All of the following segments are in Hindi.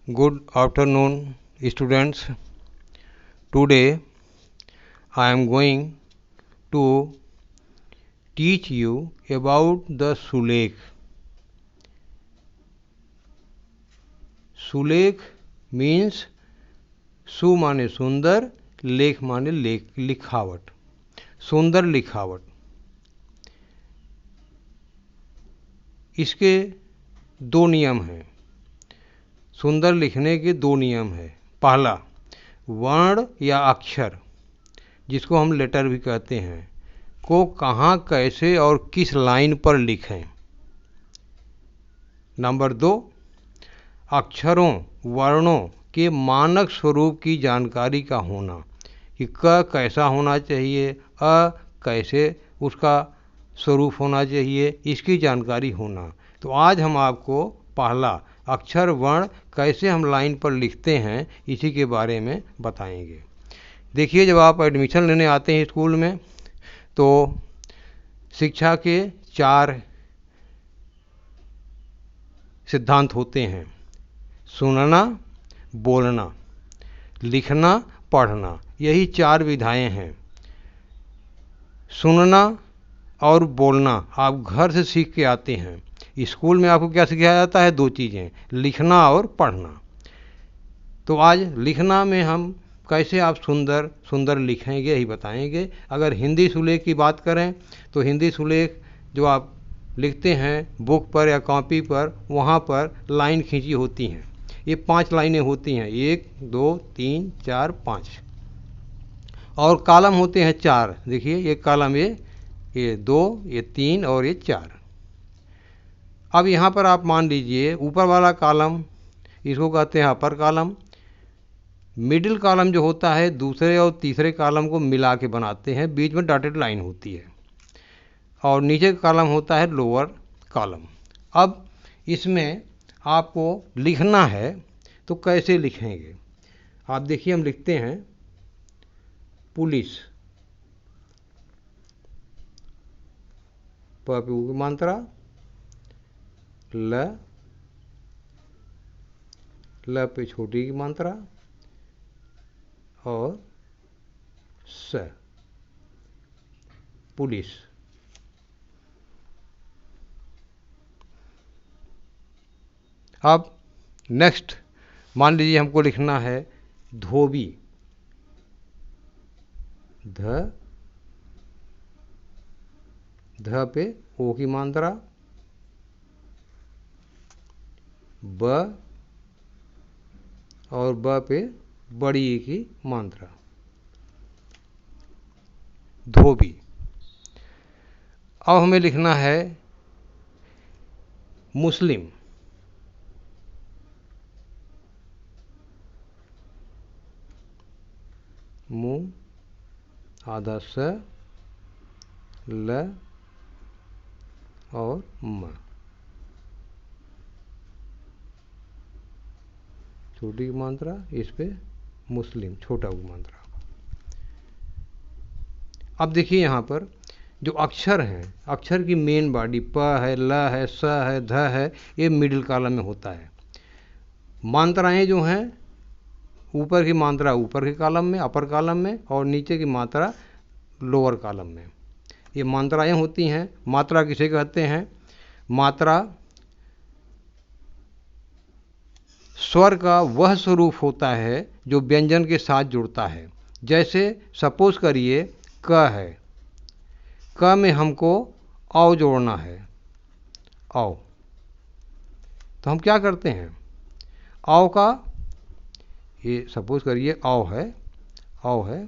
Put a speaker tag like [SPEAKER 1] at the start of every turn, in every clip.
[SPEAKER 1] Good afternoon, students. Today I am going to teach you about the Sulekh. Sulekh means सु माने सुंदर, लेख माने लिखावट, सुंदर लिखावट। इसके दो नियम हैं। सुंदर लिखने के दो नियम हैं। पहला, वर्ण या अक्षर, जिसको हम लेटर भी कहते हैं, को कहाँ, कैसे और किस लाइन पर लिखें। नंबर दो, अक्षरों, वर्णों के मानक स्वरूप की जानकारी का होना, कि क कैसा होना चाहिए, अ कैसे उसका स्वरूप होना चाहिए, इसकी जानकारी होना। तो आज हम आपको पहला अक्षर वर्ण कैसे हम लाइन पर लिखते हैं, इसी के बारे में बताएंगे। देखिए, जब आप एडमिशन लेने आते हैं स्कूल में, तो शिक्षा के 4 सिद्धांत होते हैं। सुनना, बोलना, लिखना, पढ़ना, यही 4 विधाएं हैं। सुनना और बोलना आप घर से सीख के आते हैं। स्कूल में आपको क्या सिखाया जाता है? 2 चीज़ें, लिखना और पढ़ना। तो आज लिखना में हम कैसे आप सुंदर सुंदर लिखेंगे, यही बताएंगे। अगर हिंदी सुलेख की बात करें, तो हिंदी सुलेख जो आप लिखते हैं बुक पर या कॉपी पर, वहाँ पर लाइन खींची होती हैं। ये 5 लाइनें होती हैं, 1 2 3 4 5, और कॉलम होते हैं 4। देखिए, ये कॉलम, ये 2, ये 3 और ये 4। अब यहाँ पर आप मान लीजिए ऊपर वाला कॉलम, इसको कहते हैं अपर कॉलम। मिडिल कॉलम जो होता है, दूसरे और तीसरे कॉलम को मिला के बनाते हैं, बीच में डॉटेड लाइन होती है। और नीचे का कॉलम होता है लोअर कॉलम। अब इसमें आपको लिखना है, तो कैसे लिखेंगे? आप देखिए, हम लिखते हैं पुलिस, प पे ऊ की मात्रा, ल पे छोटी की मात्रा और स, पुलिस। अब नेक्स्ट मान लीजिए हमको लिखना है धोबी, ध पे ओ की मात्रा, ब और ब पे बड़ी ई की मात्रा, धोबी। अब हमें लिखना है मुस्लिम, मु आधा स, ल और म, छोटी की मात्रा, इस पे मुस्लिम, छोटा की मात्रा। अब देखिए, यहाँ पर जो अक्षर हैं, अक्षर की मेन बॉडी प है, ल है, स है, ध है, ये मिडिल कॉलम में होता है। मात्राएं जो हैं, ऊपर की मात्रा ऊपर के कॉलम में, अपर कॉलम में, और नीचे की मात्रा लोअर कॉलम में, ये मात्राएं होती हैं। मात्रा किसे कहते हैं? मात्रा स्वर का वह स्वरूप होता है जो व्यंजन के साथ जुड़ता है। जैसे सपोज करिए क है, क में हमको औ जोड़ना है, औ। तो हम क्या करते हैं? औ का, ये सपोज करिए औ है,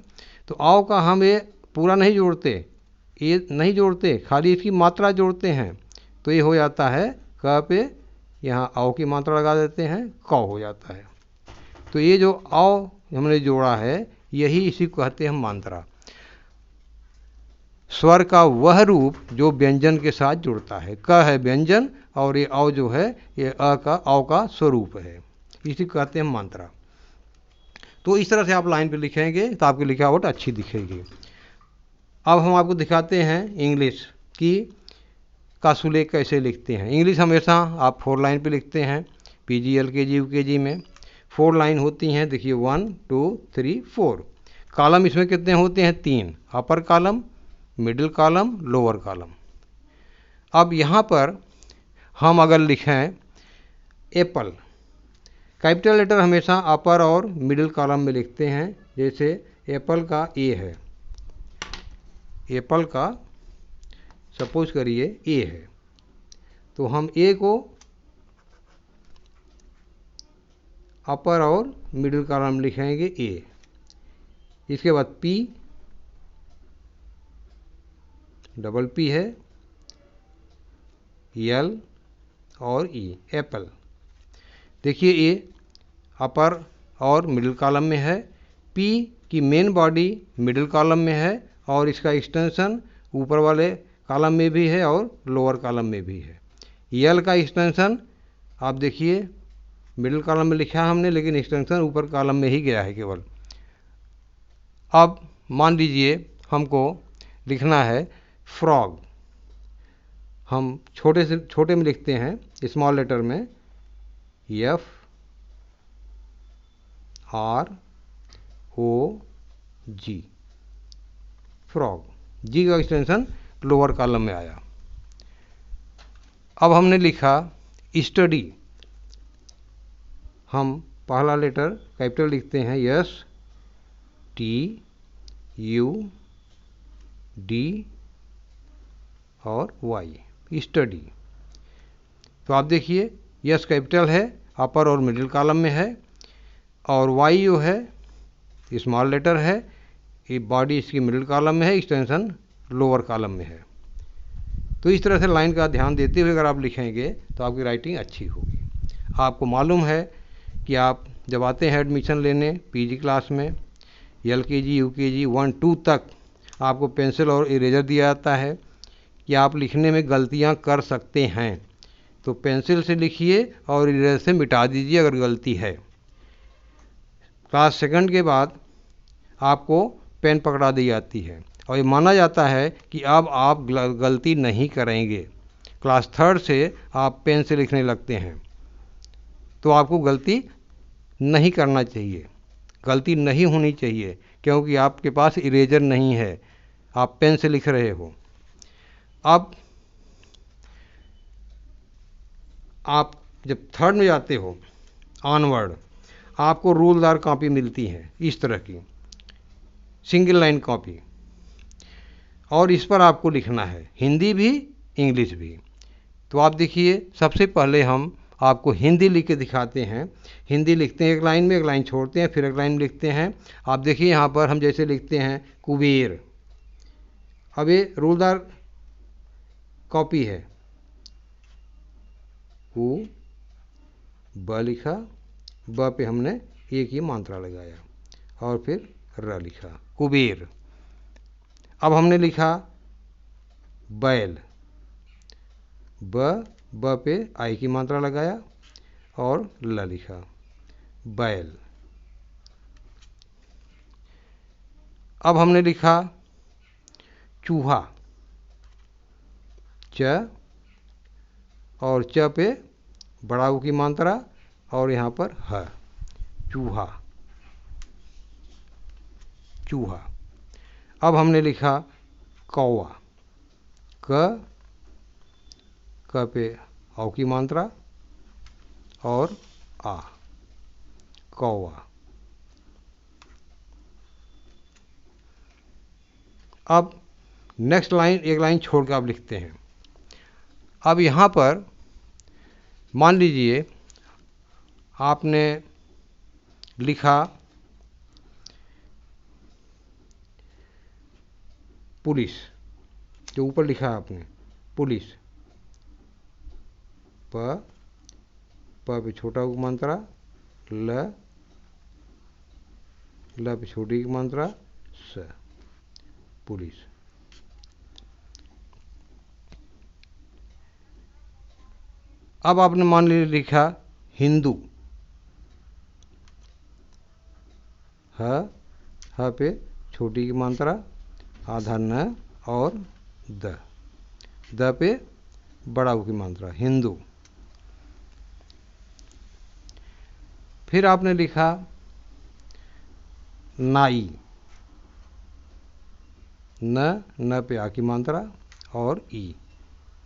[SPEAKER 1] तो औ का हम ये पूरा नहीं जोड़ते, ये नहीं जोड़ते, खाली इसकी मात्रा जोड़ते हैं। तो ये हो जाता है क पे, यहाँ औ की मात्रा लगा देते हैं, क हो जाता है। तो ये जो औ हमने जोड़ा है, यही इसी को कहते हैं मात्रा। स्वर का वह रूप जो व्यंजन के साथ जुड़ता है। क है व्यंजन, और ये औ जो है, ये औ का स्वरूप है, इसी को कहते हैं मात्रा। तो इस तरह से आप लाइन पे लिखेंगे तो आपकी लिखावट अच्छी दिखेगी। अब हम आपको दिखाते हैं इंग्लिश की का सुलेख कैसे लिखते हैं। इंग्लिश हमेशा आप 4 लाइन पे लिखते हैं, PG LKG UKG में। 4 लाइन होती हैं। देखिए 1 2 3 4। कॉलम इसमें कितने होते हैं? 3, upper column, middle column, lower column. अब यहाँ पर हम अगर लिखें एप्पल, कैपिटल लेटर हमेशा अपर और मिडिल कॉलम में लिखते हैं। जैसे एप्पल का ए है, एप्पल का सपोज करिए ए है, तो हम ए को अपर और मिडिल कॉलम में लिखेंगे ए। इसके बाद पी, डबल पी है, एल और ई, एप्पल। देखिए ए अपर और मिडिल कॉलम में है, पी की मेन बॉडी मिडिल कॉलम में है और इसका एक्सटेंशन ऊपर वाले कॉलम में भी है और लोअर कॉलम में भी है। एल का एक्सटेंशन आप देखिए मिडिल कॉलम में लिखा है हमने, लेकिन एक्सटेंशन ऊपर कॉलम में ही गया है केवल। अब मान लीजिए हमको लिखना है फ्रॉग, हम छोटे से छोटे में लिखते हैं, स्मॉल लेटर में एफ आर ओ जी, फ्रॉग। जी का एक्सटेंशन लोअर कॉलम में आया। अब हमने लिखा स्टडी, हम पहला लेटर कैपिटल लिखते हैं एस टी यू डी और वाई, स्टडी। तो आप देखिए यस कैपिटल है, अपर और मिडिल कॉलम में है, और वाई जो है स्मॉल लेटर है, ये बॉडी इसकी मिडिल कॉलम में है, एक्सटेंशन लोअर कॉलम में है। तो इस तरह से लाइन का ध्यान देते हुए अगर आप लिखेंगे तो आपकी राइटिंग अच्छी होगी। आपको मालूम है कि आप जब आते हैं एडमिशन लेने पीजी क्लास में, एलकेजी यूकेजी 1 2 तक आपको पेंसिल और इरेजर दिया जाता है कि आप लिखने में गलतियां कर सकते हैं, तो पेंसिल से लिखिए और इरेजर से मिटा दीजिए अगर गलती है। क्लास सेकंड के बाद आपको पेन पकड़ा दी जाती है और ये माना जाता है कि अब आप गलती नहीं करेंगे। क्लास थर्ड से आप पेन से लिखने लगते हैं, तो आपको गलती नहीं करना चाहिए, गलती नहीं होनी चाहिए, क्योंकि आपके पास इरेजर नहीं है, आप पेन से लिख रहे हो। अब आप जब थर्ड में जाते हो ऑनवर्ड, आपको रूलदार कॉपी मिलती है इस तरह की, सिंगल लाइन कॉपी, और इस पर आपको लिखना है हिंदी भी इंग्लिश भी। तो आप देखिए सबसे पहले हम आपको हिंदी लिख के दिखाते हैं। हिंदी लिखते हैं एक लाइन में, एक लाइन छोड़ते हैं, फिर एक लाइन में लिखते हैं। आप देखिए यहाँ पर हम जैसे लिखते हैं कुबेर, अब ये रूलदार कॉपी है, कु ब लिखा, ब पे हमने एक ही मात्रा लगाया और फिर र लिखा, कुबेर। अब हमने लिखा बैल, ब पे आई की मात्रा लगाया और ल लिखा, बैल। अब हमने लिखा चूहा, च और च पे बड़ा ऊ की मात्रा और यहाँ पर ह, चूहा, चूहा। अब हमने लिखा कौवा, क पे औ की मात्रा और आ, कौवा। अब नेक्स्ट लाइन एक लाइन छोड़ कर आप लिखते हैं। अब यहाँ पर मान लीजिए आपने लिखा पुलिस, जो ऊपर लिखा है आपने पुलिस, प पे छोटा की मात्रा, ल पे छोटी की मात्रा, स, पुलिस। अब आपने मान लीजिए लिखा हिंदू, ह पे छोटी की मात्रा, आधा न और द पे बड़ा ऊ की मात्रा, हिंदू। फिर आपने लिखा नाई, न पे आ की मात्रा और ई,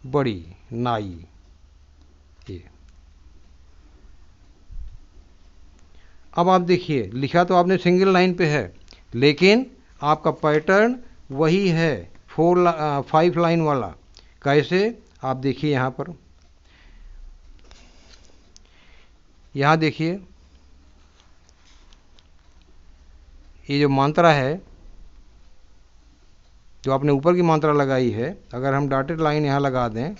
[SPEAKER 1] बड़ी नाई। ये अब आप देखिए, लिखा तो आपने सिंगल लाइन पे है, लेकिन आपका पैटर्न वही है 5 लाइन वाला। कैसे, आप देखिए यहाँ पर, यहाँ देखिए ये जो मात्रा है, जो आपने ऊपर की मात्रा लगाई है, अगर हम डॉटेड लाइन यहाँ लगा दें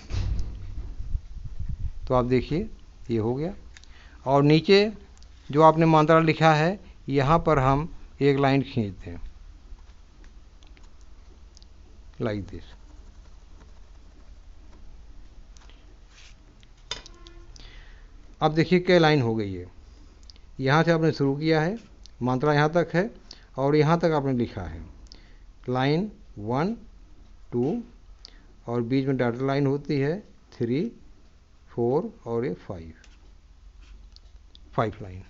[SPEAKER 1] तो आप देखिए ये हो गया। और नीचे जो आपने मात्रा लिखा है, यहाँ पर हम एक लाइन खींच दें लाइक दिस। अब देखिए क्या लाइन हो गई है। यहाँ से आपने शुरू किया है, मात्रा यहाँ तक है और यहाँ तक आपने लिखा है लाइन 1 2 और बीच में डॉटेड लाइन होती है 3 4 और ये 5 लाइन।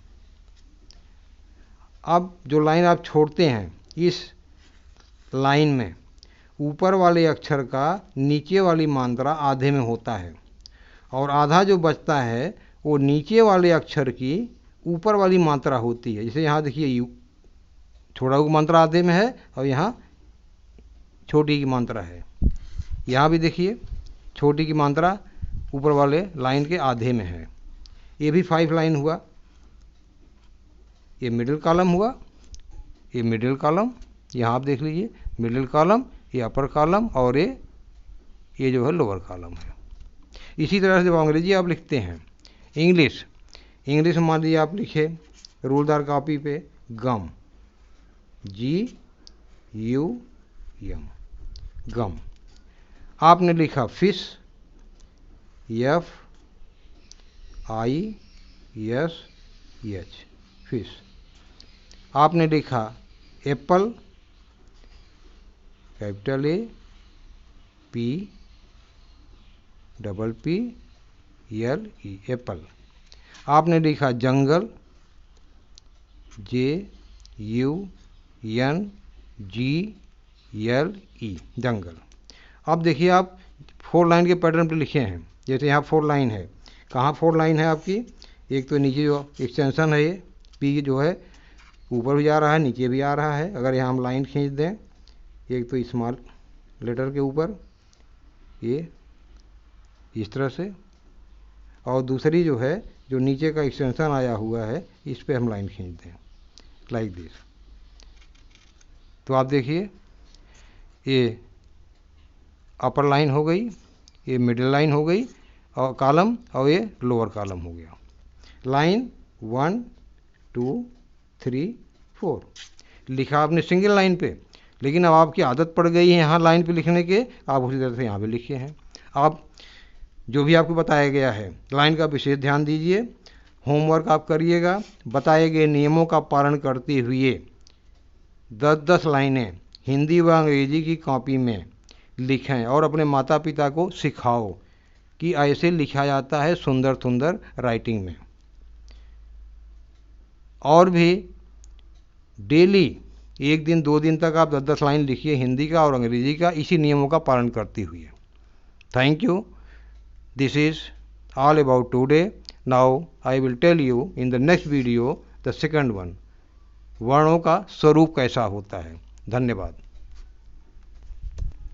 [SPEAKER 1] अब जो लाइन आप छोड़ते हैं, इस लाइन में ऊपर वाले अक्षर का नीचे वाली मात्रा आधे में होता है और आधा जो बचता है वो नीचे वाले अक्षर की ऊपर वाली मात्रा होती है। जैसे यहाँ देखिए यू, छोटा की मात्रा आधे में है और यहाँ छोटी की मात्रा है। यहाँ भी देखिए छोटी की मात्रा ऊपर वाले लाइन के आधे में है। ये भी 5 लाइन हुआ। ये मिडिल कॉलम हुआ, ये मिडिल कॉलम, यहाँ आप देख लीजिए मिडिल कॉलम, ये अपर कॉलम और ये जो है लोअर कॉलम है। इसी तरह से जब अंग्रेजी आप लिखते हैं, इंग्लिश में मान लीजिए आप लिखे रूलदार कॉपी पे गम, GUM, गम। आपने लिखा फिश, FISH, फिश। आपने लिखा Apple, capital A PPPLE, Apple. आपने लिखा जंगल, JUNGLE, जंगल। अब देखिए आप 4 लाइन के पैटर्न पे लिखे हैं। जैसे यहाँ 4 लाइन है, कहाँ 4 लाइन है आपकी, एक तो नीचे जो एक्सटेंशन है ये P जो है ऊपर भी जा रहा है नीचे भी आ रहा है। अगर यहाँ हम लाइन खींच दें, एक तो स्मॉल लेटर के ऊपर ये इस तरह से, और दूसरी जो है जो नीचे का एक्सटेंशन आया हुआ है इस पे हम लाइन खींच दें लाइक दिस। तो आप देखिए ये अपर लाइन हो गई, ये मिडिल लाइन हो गई और कॉलम, और ये लोअर कॉलम हो गया। लाइन 1 2 3 4 लिखा आपने सिंगल लाइन पे, लेकिन अब आपकी आदत पड़ गई है यहाँ लाइन पे लिखने के, आप उसी तरह से यहाँ पे लिखे हैं। आप जो भी आपको बताया गया है लाइन का विशेष ध्यान दीजिए, होमवर्क आप करिएगा, बताए गए नियमों का पालन करते हुए 10-10 लाइनें हिंदी व अंग्रेजी की कॉपी में लिखें और अपने माता पिता को सिखाओ कि ऐसे लिखा जाता है सुंदर सुंदर राइटिंग में। और भी डेली 1 दिन 2 दिन तक आप 10-10 लाइन लिखिए हिंदी का और अंग्रेजी का, इसी नियमों का पालन करते हुए। Thank you. This is all about today. Now I will tell you in the next video the second one, वर्णों का स्वरूप कैसा होता है। धन्यवाद।